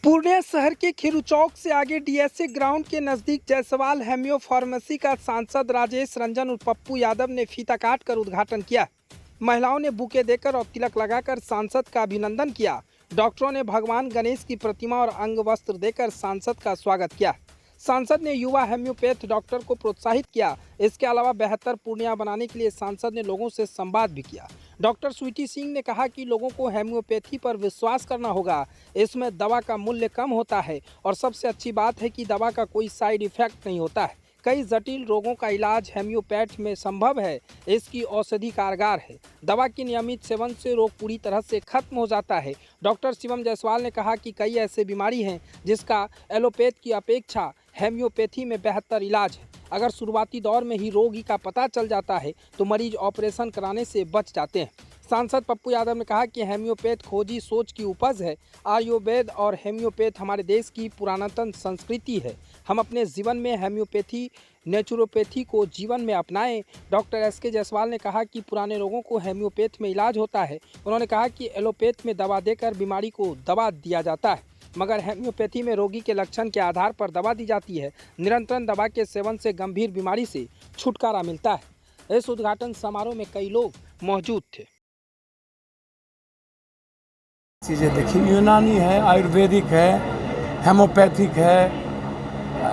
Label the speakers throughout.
Speaker 1: पूर्णिया शहर के खीरू चौक से आगे डीएसए ग्राउंड के नजदीक जायसवाल हेमियो फार्मेसी का सांसद राजेश रंजन और पप्पू यादव ने फीता काट कर उद्घाटन किया। महिलाओं ने बुके देकर और तिलक लगाकर सांसद का अभिनंदन किया। डॉक्टरों ने भगवान गणेश की प्रतिमा और अंग वस्त्र देकर सांसद का स्वागत किया। सांसद ने युवा हेम्योपैथ डॉक्टर को प्रोत्साहित किया। इसके अलावा बेहतर पूर्णिया बनाने के लिए सांसद ने लोगों से संवाद भी किया। डॉक्टर स्वीटी सिंह ने कहा कि लोगों को हेम्योपैथी पर विश्वास करना होगा। इसमें दवा का मूल्य कम होता है और सबसे अच्छी बात है कि दवा का कोई साइड इफेक्ट नहीं होता है। कई जटिल रोगों का इलाज हेम्योपैथ में संभव है। इसकी औषधि कारगर है। दवा के नियमित सेवन से रोग पूरी तरह से खत्म हो जाता है। डॉक्टर शिवम जायसवाल ने कहा कि कई ऐसे बीमारी हैं जिसका एलोपैथ की अपेक्षा हेम्योपैथी में बेहतर इलाज है। अगर शुरुआती दौर में ही रोगी का पता चल जाता है तो मरीज ऑपरेशन कराने से बच जाते हैं। सांसद पप्पू यादव ने कहा कि हेम्योपैथ खोजी सोच की उपज है। आयुर्वेद और हेम्योपैथ हमारे देश की पुरातन संस्कृति है। हम अपने जीवन में हेम्योपैथी नेचुरोपैथी को जीवन में अपनाएं। डॉक्टर एसके जायसवाल ने कहा कि पुराने रोगों को हेम्योपैथ में इलाज होता है। उन्होंने कहा कि एलोपैथ में दवा देकर बीमारी को दबा दिया जाता है, मगर हेम्योपैथी में रोगी के लक्षण के आधार पर दवा दी जाती है। निरंतर दवा के सेवन से गंभीर बीमारी से छुटकारा मिलता है। इस उद्घाटन समारोह में कई लोग मौजूद थे।
Speaker 2: चीज़ें देखिए, यूनानी है, आयुर्वेदिक है, हेमोपैथिक है,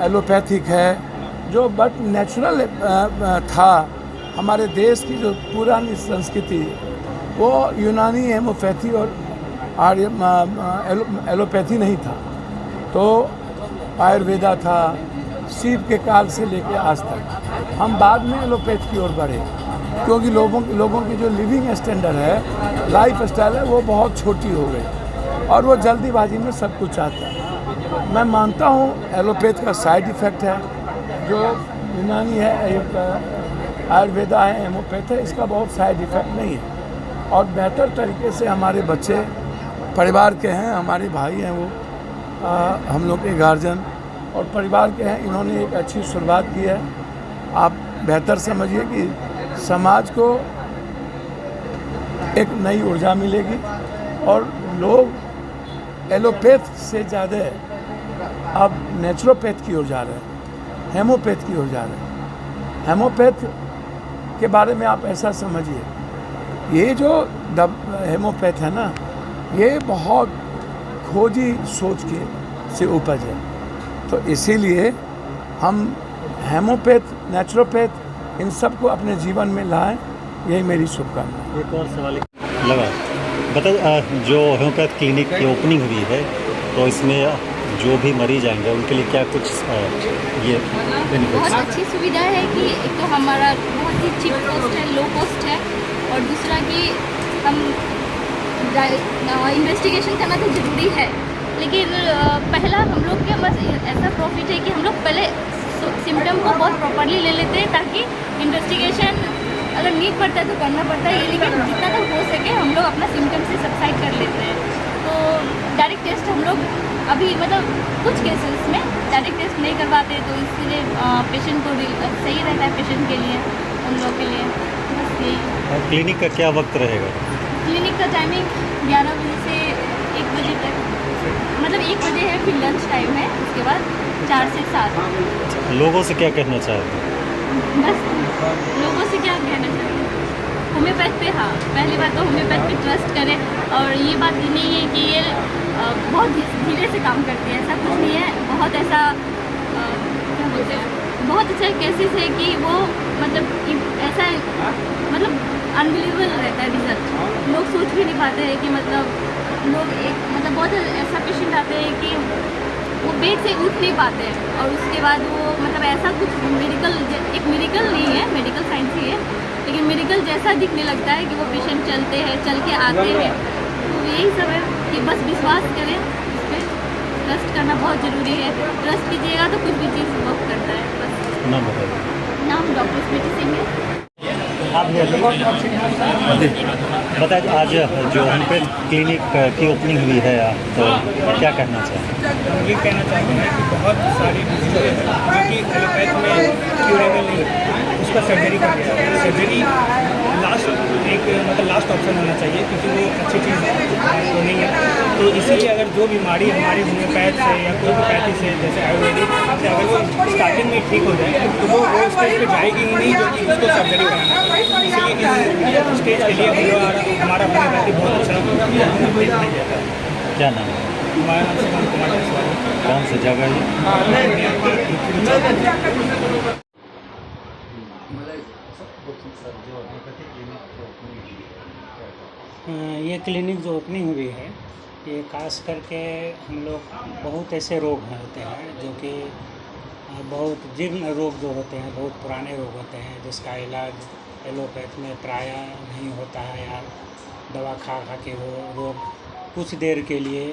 Speaker 2: एलोपैथिक है, जो बट नेचुरल था। हमारे देश की जो पुरानी संस्कृति वो यूनानी हेमोपैथी और एलोपैथी नहीं था, तो आयुर्वेदा था। शिव के काल से लेकर आज तक हम बाद में एलोपैथ की ओर बढ़े, क्योंकि लोगों की जो लिविंग स्टैंडर्ड है, लाइफ स्टाइल है, वो बहुत छोटी हो गई और वो जल्दीबाजी में सब कुछ चाहता है। मैं मानता हूँ एलोपैथ का साइड इफ़ेक्ट है, जो यूनानी है, आयुर्वेदा है, हेमोपैथ है, इसका बहुत साइड इफ़ेक्ट नहीं है। और बेहतर तरीके से हमारे बच्चे परिवार के हैं, हमारे भाई हैं, वो हम लोग के गार्जियन और परिवार के हैं, इन्होंने एक अच्छी शुरुआत की है। आप बेहतर समझिए कि समाज को एक नई ऊर्जा मिलेगी और लोग एलोपैथ से ज़्यादा अब नेचुरोपैथ की ओर जा रहे हैं, हेमोपैथ की ओर जा रहे हैं। हेमोपैथ के बारे में आप ऐसा समझिए, ये जो हेमोपैथ है ना, ये बहुत खोजी सोच के से उपज है। तो इसीलिए हम हेमोपैथ, नेचुरोपैथ, इन सब को अपने जीवन में लाएं, यही मेरी शुभकामना।
Speaker 3: एक और सवाल लगा बता, जो होम्योपैथ क्लिनिक की ओपनिंग हुई है, तो इसमें जो भी मरीज आएंगे उनके लिए क्या कुछ ये
Speaker 4: बहुत अच्छी सुविधा है कि एक तो हमारा बहुत ही चीप कॉस्ट है, लो कॉस्ट है, और दूसरा कि हम इन्वेस्टिगेशन करना तो ज़रूरी है, लेकिन पहला हम लोग के बस ऐसा प्रॉफिट है कि हम लोग पहले सिम्टम को बहुत प्रॉपरली ले लेते हैं, ताकि इन्वेस्टिगेशन अगर नीड पड़ता है तो करना पड़ता है, लेकिन जितना तक हो सके हम लोग अपना सिम्टम से सबसाइड कर लेते हैं। तो डायरेक्ट टेस्ट हम लोग अभी मतलब कुछ केसेस में डायरेक्ट टेस्ट नहीं करवाते, तो इसलिए पेशेंट को सही रहता है, पेशेंट के लिए, उन लोग के लिए। बस यही।
Speaker 3: क्लिनिक का क्या वक्त रहेगा?
Speaker 4: क्लिनिक का टाइमिंग 11 बजे से 1 बजे तक, मतलब 1 बजे है, फिर लंच टाइम है, उसके बाद 4 से 7।
Speaker 3: लोगों से क्या कहना चाहते हैं?
Speaker 4: बस लोगों से क्या कहना चाहिए, होम्योपैथ पे, हाँ, पहली बात तो होम्योपैथ पे ट्रस्ट करें। और ये बात नहीं है कि ये बहुत धीरे से काम करती है, ऐसा कुछ नहीं है। बहुत ऐसा क्या बोलते हैं, बहुत अच्छा केसेस है कि वो मतलब ऐसा मतलब अनबिलीवेबल रहता है रिजल्ट। लोग सोच भी नहीं पाते हैं कि मतलब लोग एक मतलब बहुत ऐसा पेशेंट आते हैं कि वो बेड से उठ नहीं पाते हैं, और उसके बाद वो मतलब ऐसा कुछ एक मेडिकल नहीं है, मेडिकल साइंस ही है, लेकिन मेडिकल जैसा दिखने लगता है कि वो पेशेंट चलते हैं, चल के आते हैं। तो यही सब है कि बस विश्वास करें, उस पर ट्रस्ट करना बहुत ज़रूरी है। ट्रस्ट कीजिएगा तो कुछ भी चीज़ वर्क करता है। बस
Speaker 3: नाम बताइए।
Speaker 4: नाम डॉक्टर स्वीटी सिंह है।
Speaker 3: आप बताइए, आज जो होम्योपैथ क्लिनिक की ओपनिंग हुई है, तो क्या कहना चाहेंगे?
Speaker 5: हम ये कहना चाहते हैं कि बहुत सारी डिजीज़ है जो कि एलोपैथ में क्यूरेबल नहीं है, उसका सर्जरी कर दिया। सर्जरी लास्ट एक मतलब लास्ट ऑप्शन होना चाहिए, क्योंकि वो अच्छी चीज़ है तो नहीं है। तो इसीलिए अगर जो बीमारी हमारी होम्योपैथ से या कोई भी पैथी से जैसे आयुर्वेदिक से अगर वो स्टार्टिंग में ठीक हो जाए तो वो स्टेज पे जाएगी ही नहीं जो कि उसको सर्जरी कराना है। इसलिए इस स्टेज के लिए हमारा होम्योपैथी बहुत अच्छा है।
Speaker 3: क्या नाम है?
Speaker 5: हमारा नाम सुमन कुमार जायसवाल है।
Speaker 3: कौन सी जगह है?
Speaker 6: ये क्लिनिक जो ओपनिंग हुई है, ये खास करके हम लोग बहुत ऐसे रोग होते हैं जो कि बहुत जीर्ण रोग जो होते हैं, बहुत पुराने रोग होते हैं जिसका इलाज एलोपैथ में प्रायः नहीं होता है, या दवा खा के वो रोग कुछ देर के लिए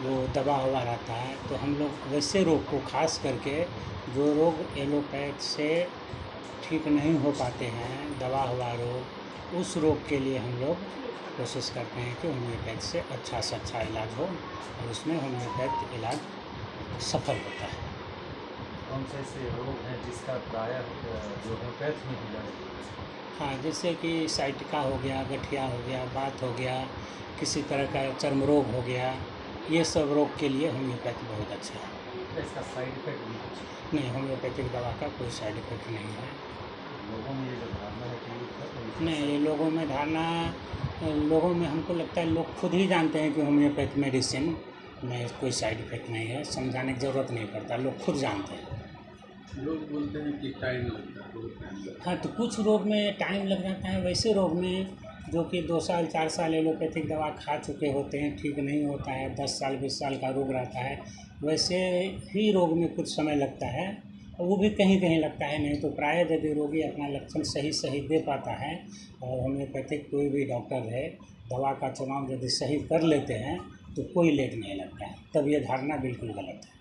Speaker 6: वो दबा हुआ रहता है। तो हम लोग वैसे रोग को खास करके जो रोग एलोपैथ से ठीक नहीं हो पाते हैं, दबा हुआ रोग, उस रोग के लिए हम लोग कोशिश करते हैं कि होम्योपैथ से अच्छा से अच्छा इलाज हो, और उसमें होम्योपैथ इलाज सफल होता है।
Speaker 3: कौन से ऐसे रोग हैं जिसका प्रायः जो होम्योपैथ में इलाज होता है?
Speaker 6: हाँ, जैसे कि साइटिका हो गया, गठिया हो गया, बात हो गया, किसी तरह का चर्म रोग हो गया, ये सब रोग के लिए होम्योपैथ बहुत अच्छा है।
Speaker 3: इसका साइड इफेक्ट भी कुछ
Speaker 6: नहीं, होम्योपैथिक दवा का कोई साइड इफेक्ट नहीं है।
Speaker 3: लोगों में ये जो धारणा है कि
Speaker 6: नहीं, ये लोगों में धारणा, लोगों में हमको लगता है लोग खुद ही जानते हैं कि होम्योपैथ मेडिसिन में कोई साइड इफेक्ट नहीं है, समझाने की ज़रूरत नहीं पड़ता, लोग खुद जानते हैं।
Speaker 2: लोग बोलते हैं कि टाइम लगता है, बहुत टाइम लगता
Speaker 6: हाँ, तो कुछ रोग में टाइम लग जाता है, वैसे रोग में जो कि 2 साल 4 साल एलोपैथिक दवा खा चुके होते हैं, ठीक नहीं होता है, 10 साल 20 साल का रोग रहता है, वैसे ही रोग में कुछ समय लगता है, और वो भी कहीं कहीं लगता है। नहीं तो प्रायः यदि रोगी अपना लक्षण सही दे पाता है, और होम्योपैथिक कोई भी डॉक्टर है, दवा का चुनाव यदि सही कर लेते हैं तो कोई लेट नहीं लगता है। तब ये धारणा बिल्कुल गलत है।